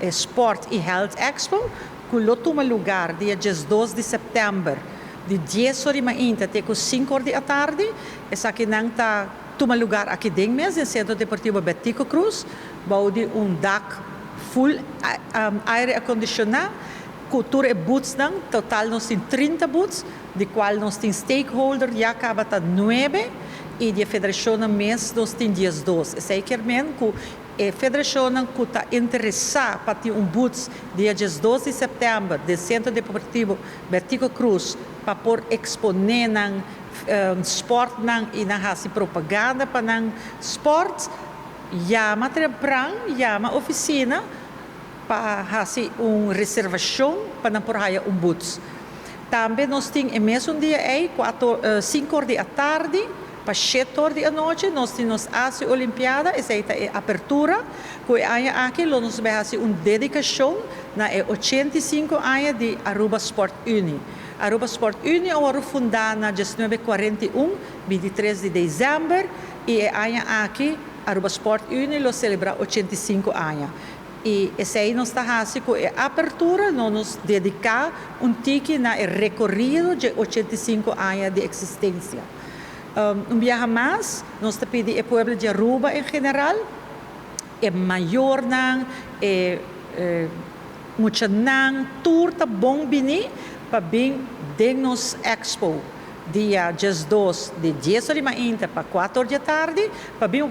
Sport Health Expo, que toma lugar dia 12 de setembro, de 10 horas da manhã até 5 horas da tarde. Essa aqui não está toma lugar aqui dentro mesmo, no Centro Deportivo Betico Croes, boude dak full aire acondicionado, cultura e boots não, total nós temos 30 boots, de qual nós temos stakeholder, já acaba a 9, e de federação mês nós temos 12. Esse é que a federação que está interessada para ter boots dia 12 de setembro, do Centro Deportivo Betico Croes, para pôr expone sport e na propaganda para sport, chama chama oficina para fazer uma reservação para pôr boots. Também nós temos o mesmo dia 5 horas da tarde, para 7 horas da noite, nós temos a Olimpiada, essa é a abertura, que aqui nós vamos fazer uma dedicação na 85 anos de Aruba Sport Unie. Aruba Sport Unie foi fundada em 1941, 23 de dezembro, e aqui Aruba Sport Unie lo celebra 85 anos. E esse aí nós está fazendo a abertura, nós nos dedicamos tique na recorrido de 85 anos de existência. Viaja mais, nós te pedimos ao povo de Aruba em geral, é maior, muito tour tá bom bini para vir dentro nos Expo, dia 12 de 10 horas da manhã para 4 horas da tarde, para vir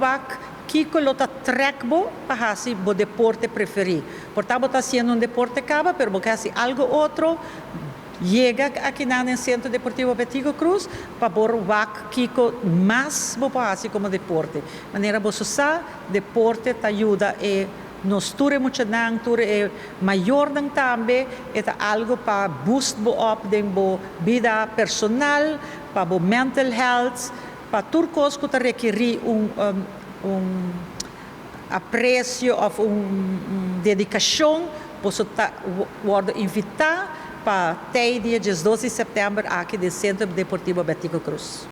que colota trackbo para fazer o deporte preferido. Portanto, está sendo deporte caba, mas você fazer algo outro. Chega aqui no Centro Deportivo Betico Croes para pôr o que mais você fazer como deporte. De maneira você sabe, deporte te ajuda nos tour muito tour é maior também, é algo para boost up de vida personal, para o mental health, para tudo que te requer apreço ou dedicação, você pode invitar para o dia 12 de setembro aqui do Centro Deportivo Betico Croes.